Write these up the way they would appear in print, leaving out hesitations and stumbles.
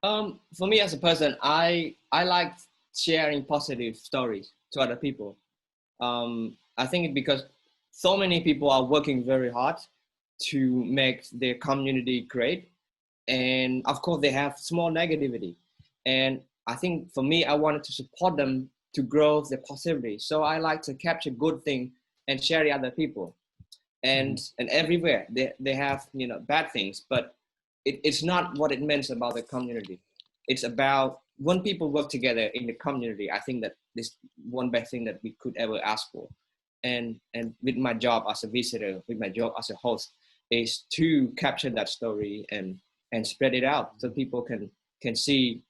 For me as a person, I like sharing positive stories to other people. I think it's because so many people are working very hard to make their community great, and of course they have small negativity. And I think for me, I wanted to support them to grow their positivity. So I like to capture good thing and share it other people. Mhm. And everywhere they have bad things, but it's not what it means about the community. It's about when people work together in the community. I think that this one best thing that we could ever ask for. And with my job as a visitor, with my job as a host, is to capture that story and spread it out so people can see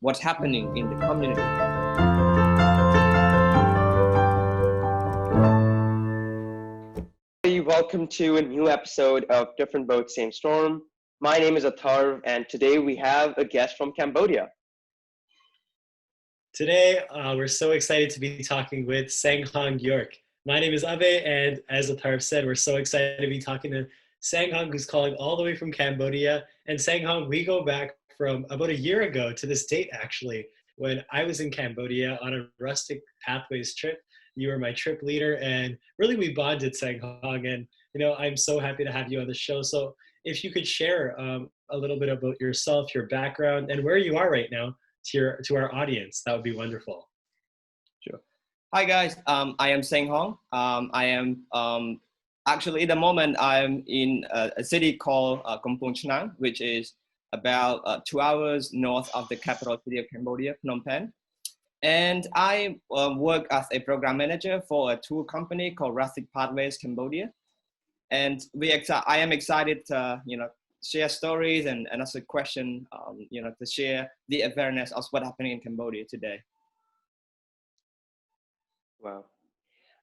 what's happening in the community. Hey, welcome to a new episode of Different Boat, Same Storm. My name is Atharv, and today we have a guest from Cambodia. Today, we're so excited to be talking with Senghong Yourk. My name is Abhay, and as Atharv said, we're so excited to be talking to Senghong, who's calling all the way from Cambodia. And Senghong, we go back from about a year ago to this date, actually, when I was in Cambodia on a rustic pathways trip. You were my trip leader, and really we bonded, Senghong. And I'm so happy to have you on the show. So, if you could share a little bit about yourself, your background, and where you are right now to our audience, that would be wonderful. Sure. Hi guys, I am Senghong. I am actually at the moment I'm in a city called Kampong Chnang, which is about 2 hours north of the capital city of Cambodia, Phnom Penh. And I work as a program manager for a tour company called Rustic Pathways Cambodia. And I am excited to share stories and ask a question, to share the awareness of what's happening in Cambodia today. Wow.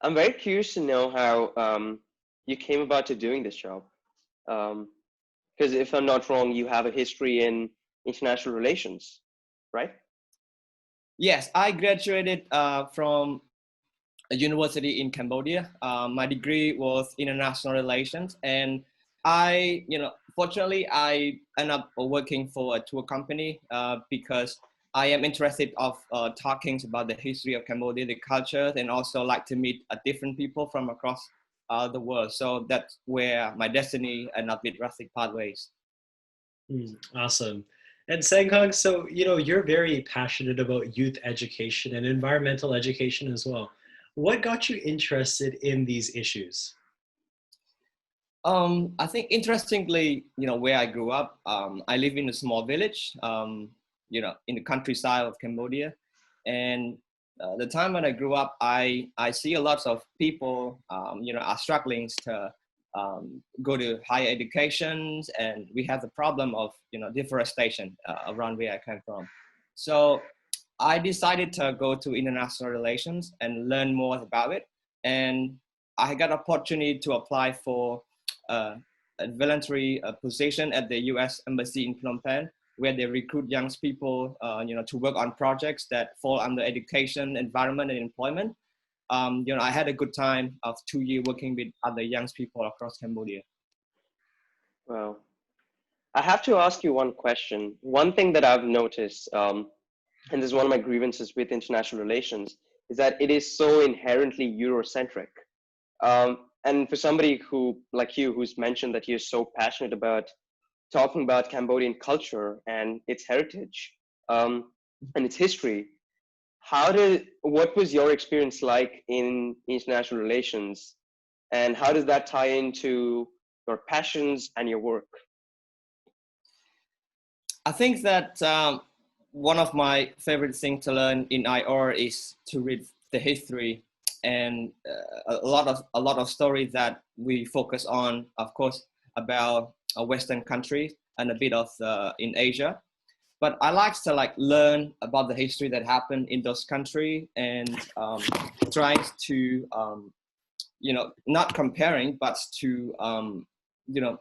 I'm very curious to know how you came about to doing this job. Because if I'm not wrong, you have a history in international relations, right? Yes, I graduated from a university in Cambodia. My degree was international relations, and fortunately, I ended up working for a tour company because I am interested of talking about the history of Cambodia, the culture, and also like to meet different people from across the world. So that's where my destiny ended up with Rustic Pathways. Awesome. And Senghong, so you're very passionate about youth education and environmental education as well. What got you interested in these issues? I think interestingly, where I grew up, I live in a small village, in the countryside of Cambodia. And the time when I grew up, I see a lot of people, are struggling to go to higher educations, and we have the problem of, deforestation around where I came from. So I decided to go to international relations and learn more about it. And I got opportunity to apply for a voluntary position at the U.S. Embassy in Phnom Penh, where they recruit young people, to work on projects that fall under education, environment, and employment. I had a good time of 2 years working with other young people across Cambodia. Well, I have to ask you one question. One thing that I've noticed, and this is one of my grievances with international relations, is that it is so inherently Eurocentric. And for somebody who, like you, who's mentioned that you're so passionate about talking about Cambodian culture and its heritage and its history, what was your experience like in international relations, and how does that tie into your passions and your work? I think that one of my favorite things to learn in IR is to read the history and a lot of stories that we focus on, of course, about Western countries and a bit of in Asia. But I like to learn about the history that happened in those countries and trying to not comparing, but to you know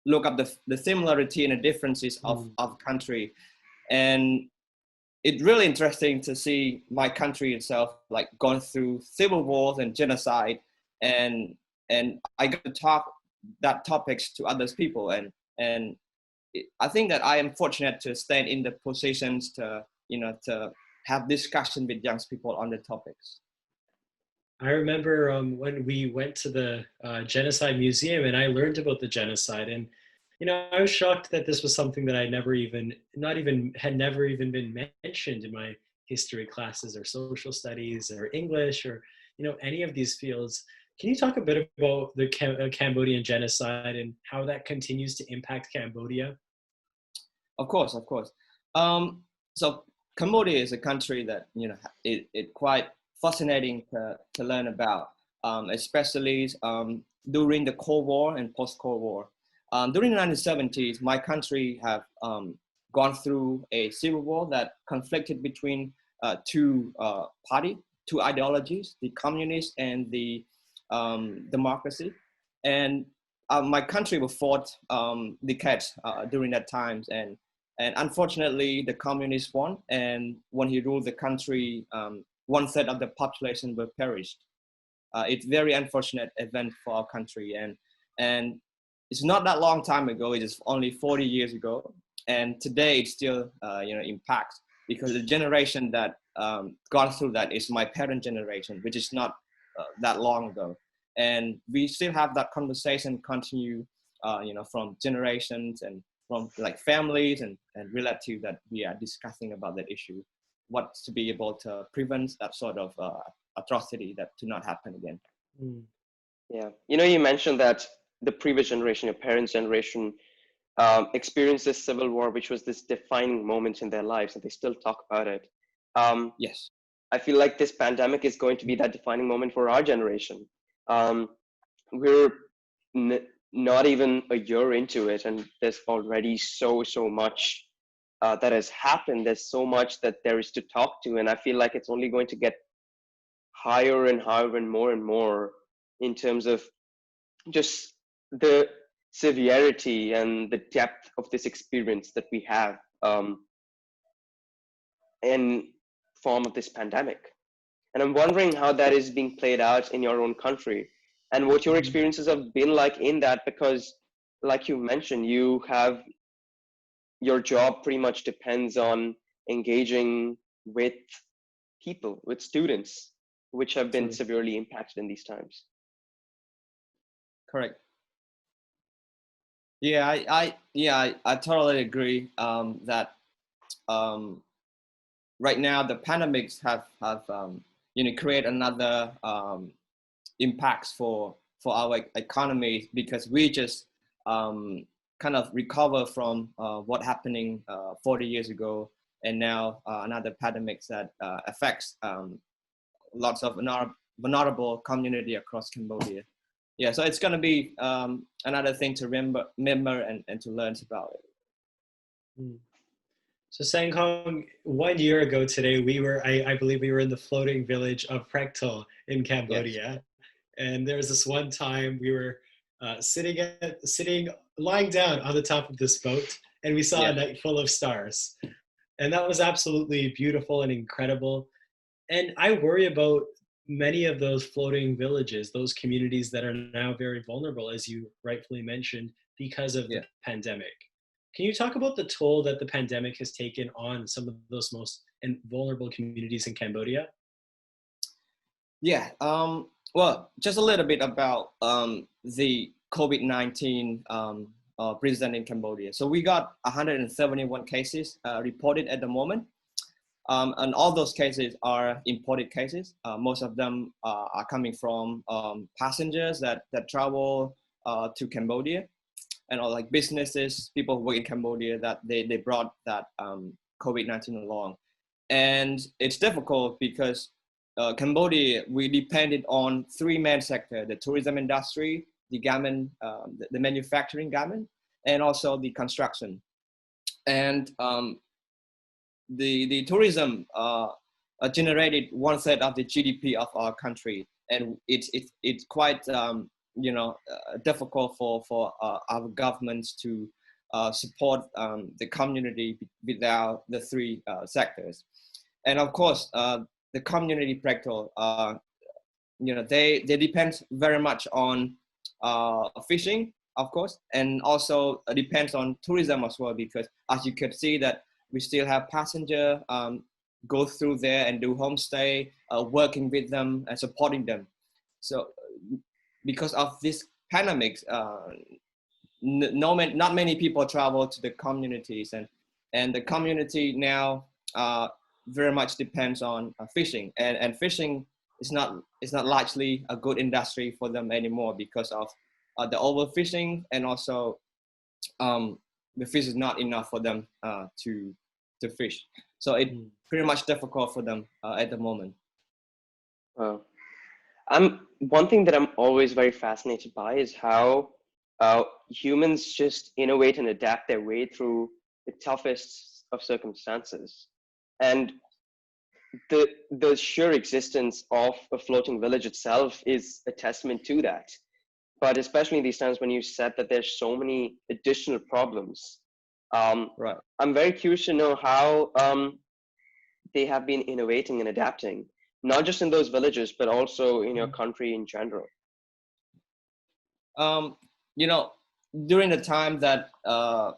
look up the similarity and the differences of country. And it's really interesting to see my country itself going through civil wars and genocide, and I got to talk that topics to others people, and I think that I am fortunate to stand in the positions to, to have discussion with young people on the topics. I remember when we went to the Genocide Museum and I learned about the genocide, and I was shocked that this was something that I never even, had never even been mentioned in my history classes or social studies or English or any of these fields. Can you talk a bit about the Cambodian genocide and how that continues to impact Cambodia? Of course, of course. So Cambodia is a country that it quite fascinating to learn about, especially during the Cold War and post-Cold War. During the 1970s, my country have gone through a civil war that conflicted between two parties, two ideologies, the communist and the democracy. And my country was fought decades during that times, and unfortunately the communists won, and when he ruled the country, 1/3 of the population were perished. It's very unfortunate event for our country, and it's not that long time ago. It is only 40 years ago, and today it still impacts, because the generation that gone through that is my parent generation, which is not that long ago, and we still have that conversation continue, from generations and from like families and relatives that we are discussing about that issue, what to be able to prevent that sort of atrocity that to not happen again. Yeah, you mentioned that the previous generation, your parents' generation, experienced this civil war, which was this defining moment in their lives, and they still talk about it. Yes. I feel like this pandemic is going to be that defining moment for our generation. We're not even a year into it, and there's already so much that has happened. There's so much that there is to talk to, and I feel like it's only going to get higher and higher and more in terms of just the severity and the depth of this experience that we have in form of this pandemic. And I'm wondering how that is being played out in your own country and what your experiences have been like in that, because like you mentioned, you have your job pretty much depends on engaging with people, with students, which have been severely impacted in these times. Correct. Yeah, I totally agree that right now the pandemics have create another impacts for our economy, because we just kind of recover from what happening 40 years ago, and now another pandemic that affects lots of vulnerable community across Cambodia. Yeah, so it's going to be another thing to remember and to learn about it. So Senghong, 1 year ago today, I believe we were in the floating village of Prekto in Cambodia. Yes. And there was this one time we were lying down on the top of this boat, and we saw a night full of stars. And that was absolutely beautiful and incredible. And I worry about many of those floating villages, those communities that are now very vulnerable, as you rightfully mentioned, because of the pandemic. Can you talk about the toll that the pandemic has taken on some of those most vulnerable communities in Cambodia? Yeah, well, just a little bit about the COVID-19 present in Cambodia. So we got 171 cases reported at the moment. And all those cases are imported cases. Most of them are coming from passengers that travel to Cambodia, and all like businesses, people who work in Cambodia, that they brought that COVID-19 along. And it's difficult because Cambodia, we depended on three main sectors: the tourism industry, the garment, the manufacturing garment, and also the construction. And the tourism generated 1/3 of the GDP of our country, and it's quite difficult for our governments to support the community without the three sectors. And of course, the community practical, they depend very much on fishing of course, and also depends on tourism as well, because as you can see that we still have passenger go through there and do homestay, working with them and supporting them. So because of this pandemic, not many people travel to the communities, and the community now very much depends on fishing, and fishing is not largely a good industry for them anymore because of the overfishing, and also the fish is not enough for them to fish. So it's pretty much difficult for them at the moment. One thing that I'm always very fascinated by is how humans just innovate and adapt their way through the toughest of circumstances. And the sheer existence of a floating village itself is a testament to that. But especially in these times when you said that there's so many additional problems, right. I'm very curious to know how they have been innovating and adapting, not just in those villages, but also in your country in general. You know, during the time that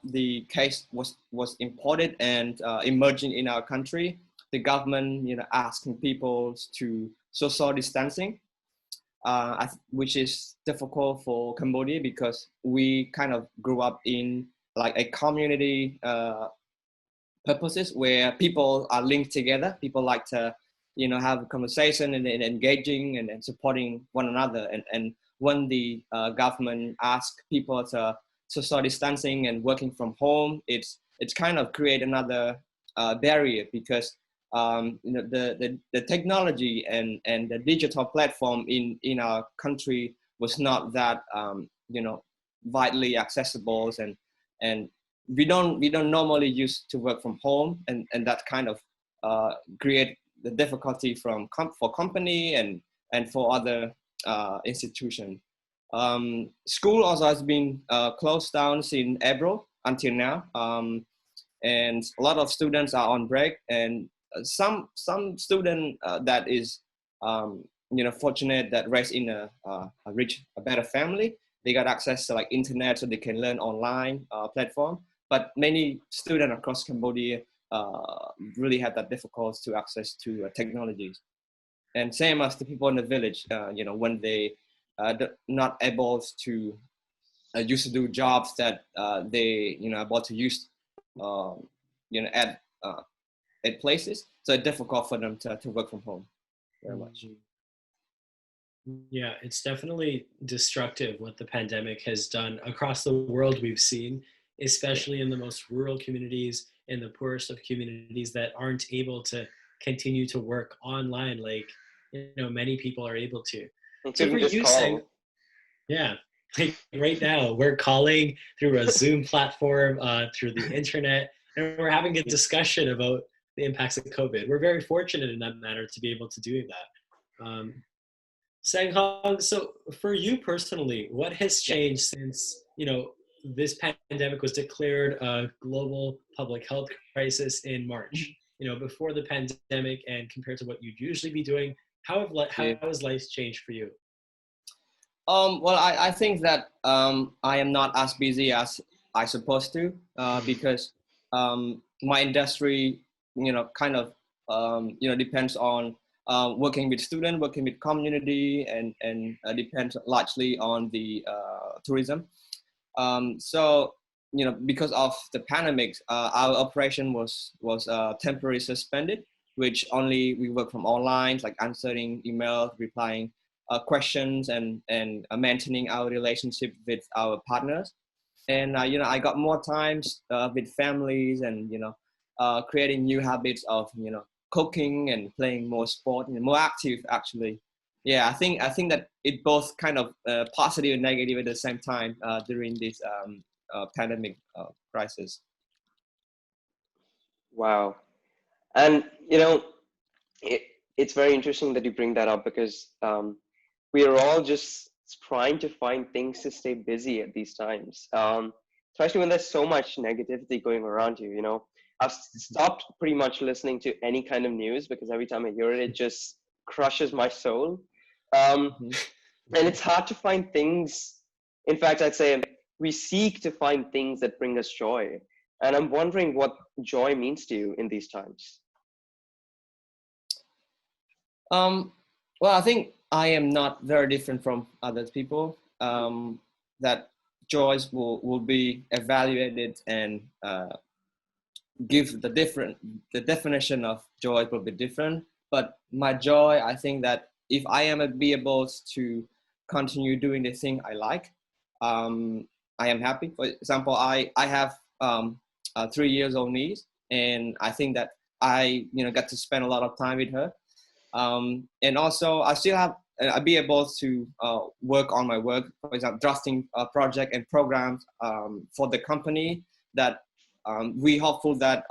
the case was imported and emerging in our country, the government, asking people to social distancing, which is difficult for Cambodia because we kind of grew up in like a community purposes where people are linked together. People like to, have a conversation and engaging and supporting one another. And when the government asks people to social distancing and working from home, it's kind of create another barrier because the technology and the digital platform in our country was not that widely accessible, and we don't normally used to work from home, and that kind of create the difficulty for company and for other institutions. School also has been closed down since April until now, and a lot of students are on break, and some student that is fortunate that raised in a better family, they got access to like internet so they can learn online platform. But many students across Cambodia really had that difficult to access to technologies. And same as the people in the village, when they not able to used to do jobs that they about to use at places, so it's difficult for them to work from home very much. Yeah, it's definitely destructive what the pandemic has done across the world. We've seen, especially in the most rural communities, in the poorest of communities that aren't able to continue to work online like many people are able to. So for you, Sang, yeah, like right now we're calling through a Zoom platform, through the internet, and we're having a discussion about the impacts of COVID. We're very fortunate in that manner to be able to do that. Senghong, so for you personally, what has changed since this pandemic was declared a global public health crisis in March? Before the pandemic, and compared to what you'd usually be doing, how has life changed for you? Well, I think that I am not as busy as I supposed to because my industry, kind of, depends on working with students, working with community, and depends largely on the tourism. So, because of the pandemic, our operation was temporarily suspended, which only we work from online, like answering emails, replying questions, and maintaining our relationship with our partners. And I got more times with families, and creating new habits of cooking and playing more sport, more active actually. Yeah, I think that it both kind of positive and negative at the same time during this pandemic crisis. Wow. And it's very interesting that you bring that up because we are all just trying to find things to stay busy at these times, especially when there's so much negativity going around you. I've stopped pretty much listening to any kind of news because every time I hear it, it just crushes my soul. And it's hard to find things. In fact, I'd say we seek to find things that bring us joy. And I'm wondering what joy means to you in these times. Well, I think I am not very different from other people. That joys will be evaluated and give the definition of joy will be different. But my joy, I think that if I am be able to continue doing the thing I like, I am happy. For example, I have 3 years old niece, and I think that I get to spend a lot of time with her. And also I still have I'll be able to work on my work, for example, drafting a project and programs for the company that we hopeful that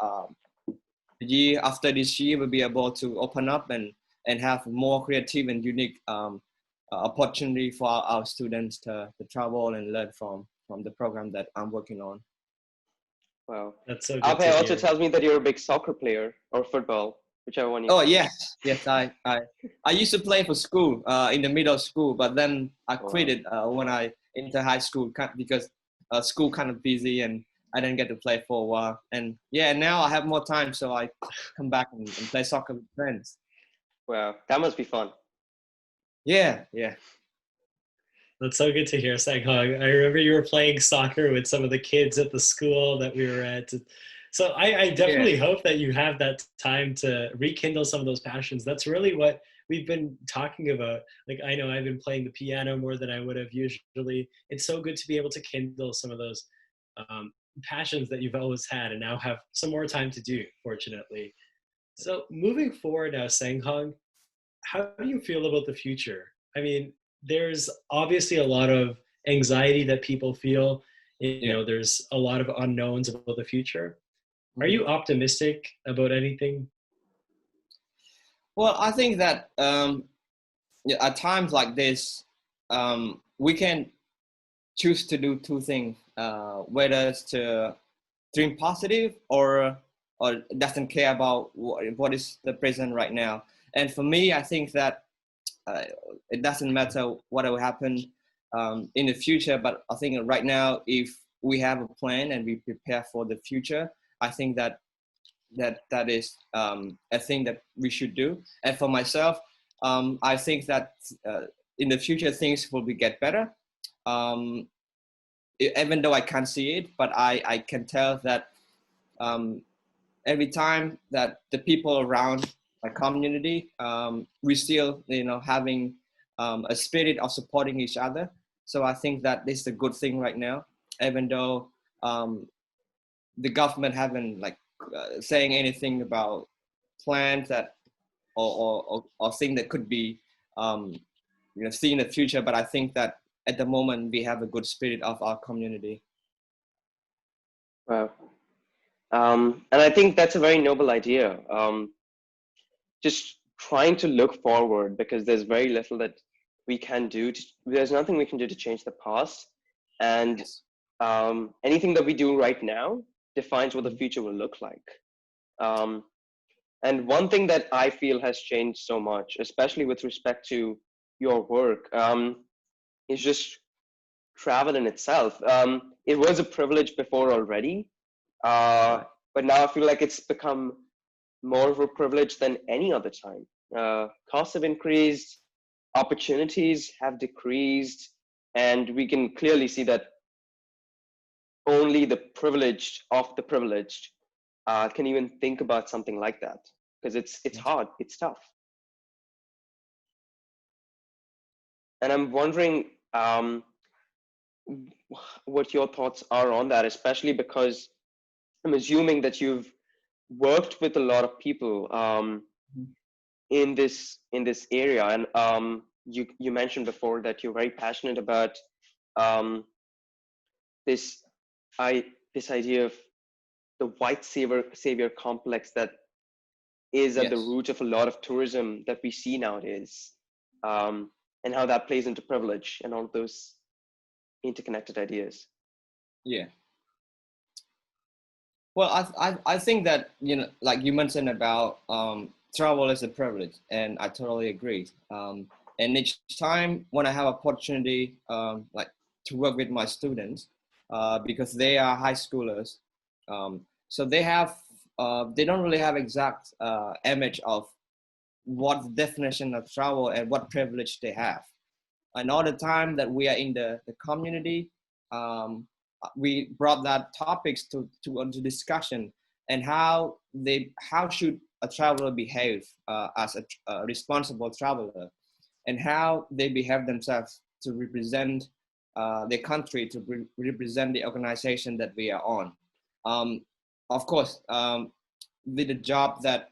the year after this year we'll be able to open up and have more creative and unique opportunity for our students to travel and learn from the program that I'm working on. Wow. That's so good Abhay to also hear. tells me that you're a big soccer player or football, whichever one you Oh choose. yes, I used to play for school in the middle school, but then I quit it when I into high school because school kind of busy and I didn't get to play for a while. And yeah, now I have more time, so I come back and play soccer with friends. Wow, that must be fun. Yeah. That's so good to hear, Senghong. I remember you were playing soccer with some of the kids at the school that we were at. So I definitely hope that you have that time to rekindle some of those passions. That's really what we've been talking about. Like, I know I've been playing the piano more than I would have usually. It's so good to be able to kindle some of those passions that you've always had and now have some more time to do, fortunately. So moving forward now, Senghong, how do you feel about the future? I mean, there's obviously a lot of anxiety that people feel. There's a lot of unknowns about the future. Are you optimistic about anything? Well, I think that at times like this, we can choose to do two things, whether it's to dream positive or doesn't care about what is the present right now. And for me, I think that it doesn't matter what will happen in the future, but I think right now, if we have a plan and we prepare for the future, I think that is a thing that we should do. And for myself, I think that in the future things will get better. Even though I can't see it, but I can tell that every time that the people around my community, we still, having a spirit of supporting each other. So I think that this is a good thing right now, even though the government haven't saying anything about plans that or thing that could be seen in the future. But I think that at the moment we have a good spirit of our community. Wow. And I think that's a very noble idea. Just trying to look forward, because there's very little that we can do. There's nothing we can do to change the past. And anything that we do right now defines what the future will look like. And one thing that I feel has changed so much, especially with respect to your work, is just travel in itself. It was a privilege before already, but now I feel like it's become more of a privilege than any other time. Costs have increased, opportunities have decreased, and we can clearly see that only the privileged of the privileged can even think about something like that, because it's hard, it's tough. And I'm wondering what your thoughts are on that, especially because I'm assuming that you've worked with a lot of people in this area, and you mentioned before that you're very passionate about this idea of the white savior complex that is at the root of a lot of tourism that we see nowadays, and how that plays into privilege and all of those interconnected ideas. Yeah. Well, I think that, like you mentioned about travel is a privilege, and I totally agree. And each time when I have opportunity, like to work with my students, because they are high schoolers. So they don't really have exact image of what the definition of travel and what privilege they have. And all the time that we are in the community, we brought that topics to discussion, and how should a traveler behave as a responsible traveler, and how they behave themselves to represent their country, to represent the organization that we are on. Of course, with the job that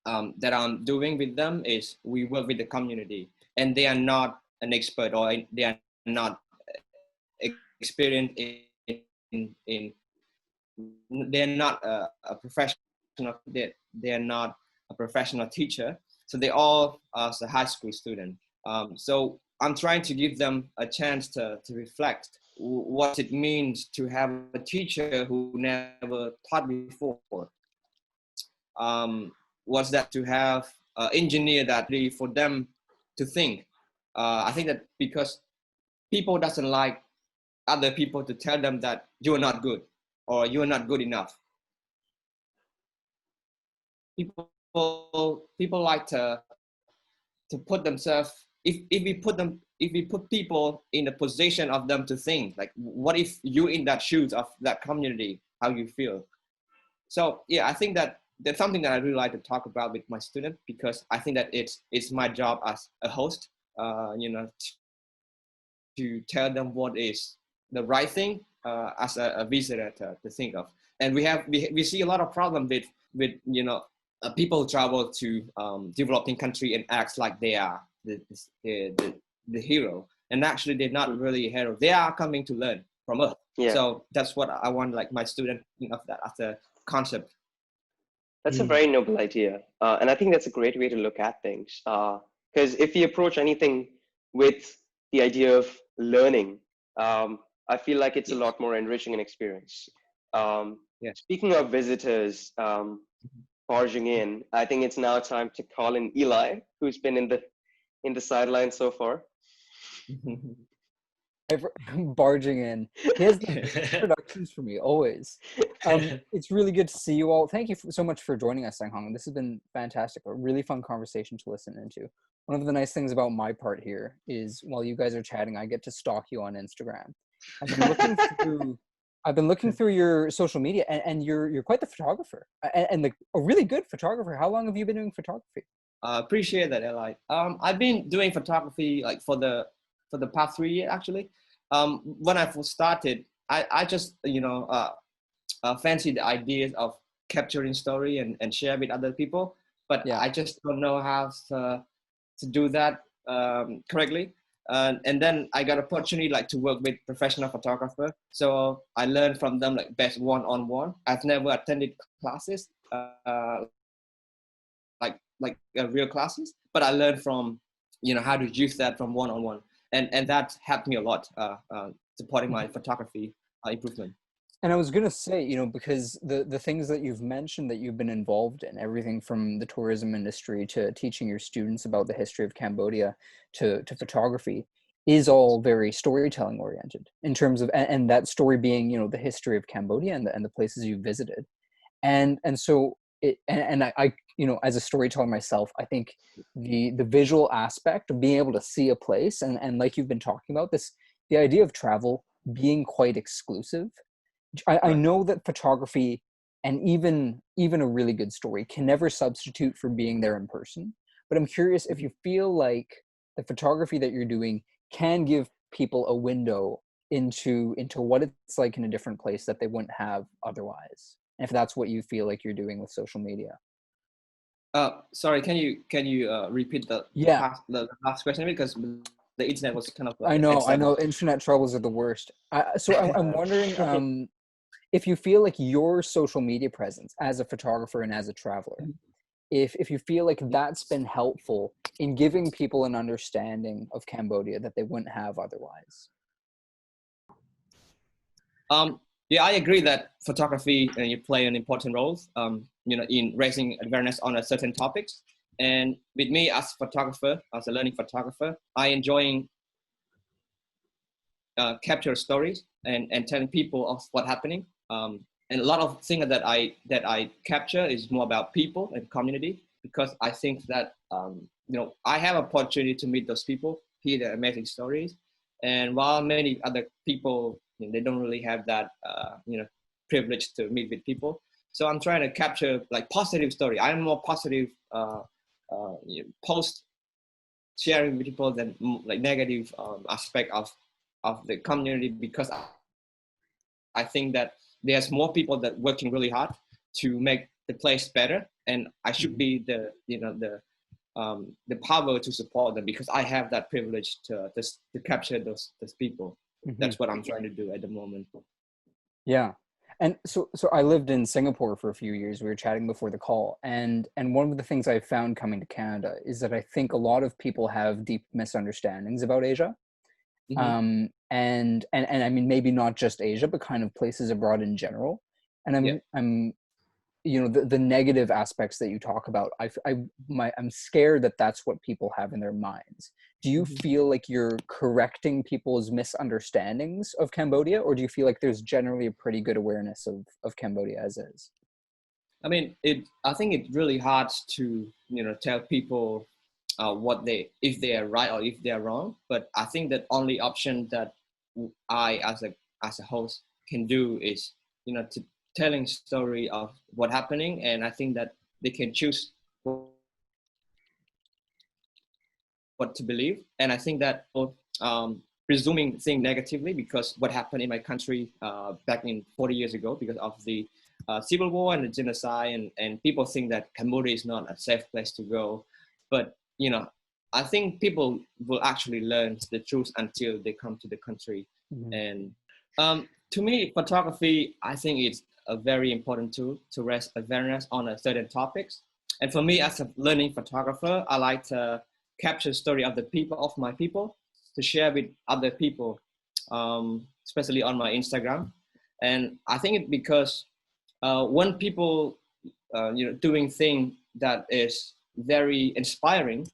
I'm doing with them is we work with the community, and they are not an expert, or they are not experienced in they're not a professional, they're not a professional teacher, so they all as a high school student. So I'm trying to give them a chance to reflect what it means to have a teacher who never taught before. What's that to have an engineer that really for them to think. I think that because people doesn't like other people to tell them that you're not good or you're not good enough. People like to put themselves, if we put people in the position of them to think, like, what if you in that shoes of that community, how you feel? So yeah, I think that that's something that I really like to talk about with my students, because I think that it's my job as a host, to tell them what is the right thing as a visitor to think of. And we see a lot of problem with people who travel to developing country and acts like they are the hero, and actually they're not really a hero. They are coming to learn from us. Yeah. So that's what I want, like, my student think of that as a concept. That's a very noble idea. And I think that's a great way to look at things. Because if you approach anything with the idea of learning, I feel like it's a lot more enriching an experience. Speaking of visitors barging in, I think it's now time to call in Eli, who's been in the sidelines so far. Barging in. He has the introductions for me, always. It's really good to see you all. Thank you so much for joining us, Senghong. This has been fantastic. A really fun conversation to listen into. One of the nice things about my part here is while you guys are chatting, I get to stalk you on Instagram. I've been looking through your social media, and you're quite the photographer, and a really good photographer. How long have you been doing photography? Appreciate that, Eli. I've been doing photography like for the past 3 years, actually. When I first started, I just fancy the ideas of capturing story and share with other people, but I just don't know how to do that correctly. And then I got opportunity like to work with professional photographer, so I learned from them like best one-on-one. I've never attended classes like real classes, but I learned from how to use that from one-on-one, and that helped me a lot supporting my photography improvement. And I was going to say, because the things that you've mentioned that you've been involved in, everything from the tourism industry to teaching your students about the history of Cambodia to photography, is all very storytelling oriented in terms of, and that story being, the history of Cambodia and the places you visited. And so I as a storyteller myself, I think the visual aspect of being able to see a place and like you've been talking about the idea of travel being quite exclusive. I know that photography and even a really good story can never substitute for being there in person. But I'm curious if you feel like the photography that you're doing can give people a window into what it's like in a different place that they wouldn't have otherwise. And if that's what you feel like you're doing with social media. Sorry, can you repeat the last question, because the internet was kind of. I know. Internet troubles are the worst. So I'm wondering if you feel like your social media presence as a photographer and as a traveler, if you feel like that's been helpful in giving people an understanding of Cambodia that they wouldn't have otherwise. Yeah, I agree that photography you play an important role, in raising awareness on a certain topics. And with me as a photographer, as a learning photographer, I enjoying capture stories and telling people of what's happening. And a lot of things that I capture is more about people and community, because I think that I have opportunity to meet those people, hear their amazing stories, and while many other people they don't really have that privilege to meet with people, so I'm trying to capture like positive story. I'm more positive post sharing with people than like negative aspect of the community, because I think that there's more people that working really hard to make the place better, and I should be the power to support them, because I have that privilege to capture those people. That's what I'm trying to do at the moment. Yeah. And so I lived in Singapore for a few years. We were chatting before the call, and one of the things I found coming to Canada is that I think a lot of people have deep misunderstandings about Asia. And I mean, maybe not just Asia, but kind of places abroad in general. And I'm the negative aspects that you talk about, I'm scared that that's what people have in their minds. Do you feel like you're correcting people's misunderstandings of Cambodia, or do you feel like there's generally a pretty good awareness of Cambodia as is? I mean, I think it's really hard to tell people if they are right or if they are wrong. But I think that only option that I as a host can do is to telling story of what happening, and I think that they can choose what to believe. And I think that presuming things negatively, because what happened in my country back in 40 years ago, because of the civil war and the genocide, and people think that Cambodia is not a safe place to go. But I think people will actually learn the truth until they come to the country. And to me, photography, I think it's a very important tool to raise awareness on a certain topics. And for me, as a learning photographer, I like to capture story of the people, of my people, to share with other people, especially on my Instagram. And I think it's because when people, doing things that is very inspiring,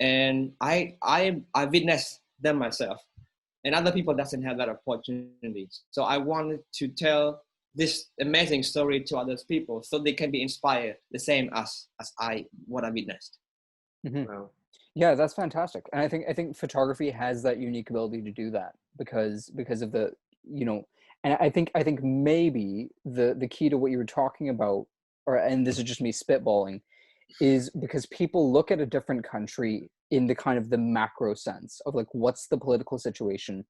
and I witnessed them myself, and other people doesn't have that opportunity. So I wanted to tell this amazing story to other people, so they can be inspired the same as what I witnessed. Wow. Yeah, that's fantastic. And I think photography has that unique ability to do that because of the, and I think maybe the key to what you were talking about, and this is just me spitballing, is because people look at a different country in the kind of the macro sense of like, what's the political situation?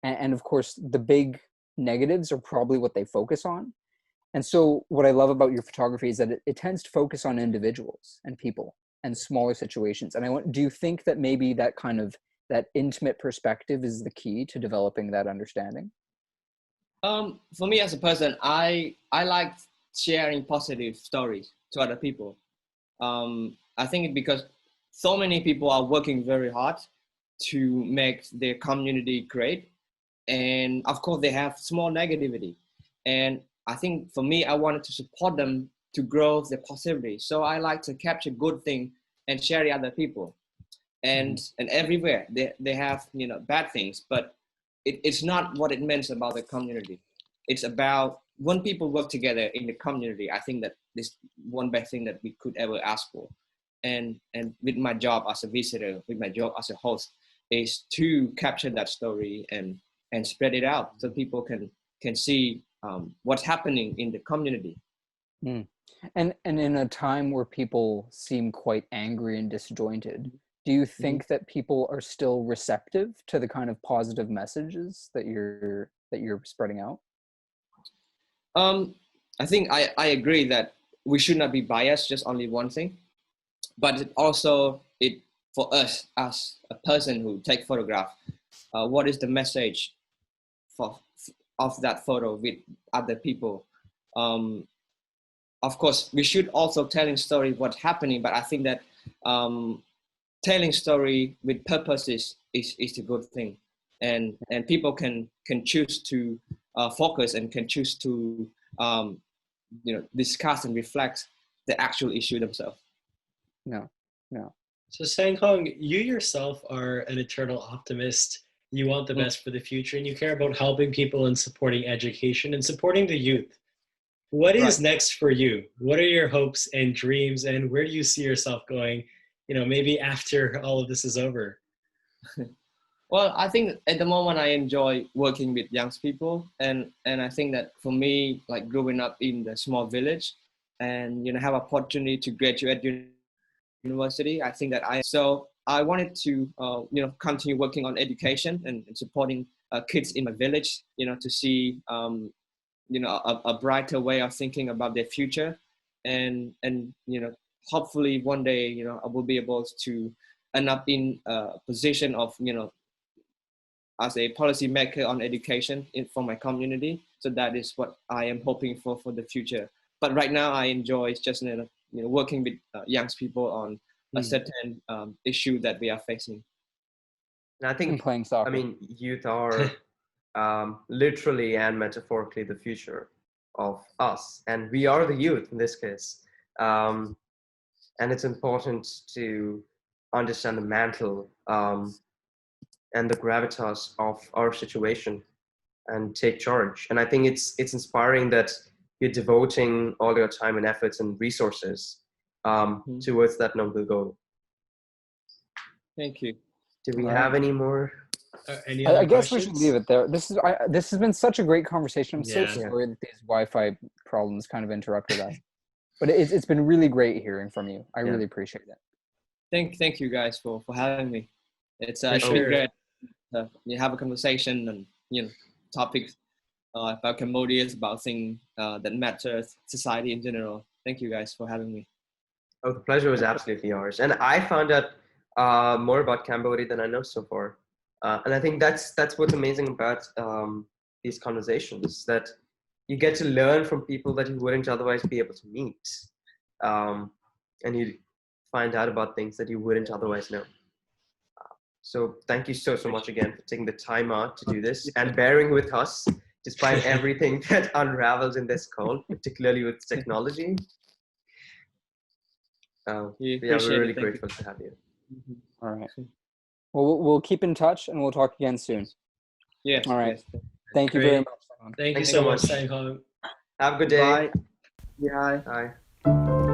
And of course, the big negatives are probably what they focus on. And so what I love about your photography is that it tends to focus on individuals and people and smaller situations. And do you think that maybe that kind of, that intimate perspective is the key to developing that understanding? For me as a person, I like sharing positive stories to other people. I think it's because so many people are working very hard to make their community great. And of course they have small negativity. And I think for me, I wanted to support them to grow their positivity. So I like to capture good things and share the other people. And everywhere they have, bad things, but it's not what it means about the community. It's about when people work together in the community. I think that this one best thing that we could ever ask for. And with my job as a visitor, with my job as a host, is to capture that story and spread it out so people can see what's happening in the community. And in a time where people seem quite angry and disjointed, do you think that people are still receptive to the kind of positive messages that you're spreading out? I think I agree that we should not be biased just only one thing, but it for us as a person who take photograph, what is the message of that photo with other people? Of course, we should also telling story what's happening, but I think that telling story with purpose is a good thing, and people can choose to focus and can choose to discuss and reflect the actual issue themselves. No. So Senghong, you yourself are an eternal optimist. you want the best for the future, and you care about helping people and supporting education and supporting the youth. What is next for you? What are your hopes and dreams, and where do you see yourself going, maybe after all of this is over? Well, I think at the moment I enjoy working with young people, and I think that for me, like growing up in the small village, and have opportunity to graduate university, I think that I wanted to continue working on education and supporting kids in my village, to see a brighter way of thinking about their future, and hopefully one day I will be able to end up in a position of as a policymaker on education for my community. So that is what I am hoping for the future. But right now I enjoy just working with young people on a certain issue that we are facing. And I think playing soccer. I mean, youth are literally and metaphorically the future of us, and we are the youth in this case. And it's important to understand the mantle and the gravitas of our situation and take charge. And I think it's inspiring that you're devoting all your time and efforts and resources towards that noble goal. Thank you. Do we have any more? I guess we should leave it there. This has been such a great conversation. I'm so sorry that these Wi-Fi problems kind of interrupted us, but it's been really great hearing from you. I really appreciate it. Thank you guys for having me. It's been great. You have a conversation and topics about Cambodia, about things that matter, society in general. Thank you guys for having me. Oh, the pleasure was absolutely yours. And I found out more about Cambodia than I know so far. And I think that's what's amazing about these conversations, that you get to learn from people that you wouldn't otherwise be able to meet. And you find out about things that you wouldn't otherwise know. So thank you so much again for taking the time out to do this and bearing with us despite everything that unravels in this call, particularly with technology. We're really grateful to have you. All right. Well, we'll keep in touch and we'll talk again soon. Yeah. All right. Yes. Thank you very much. Thank you so much, Senghong. Have a good day. Bye. Bye.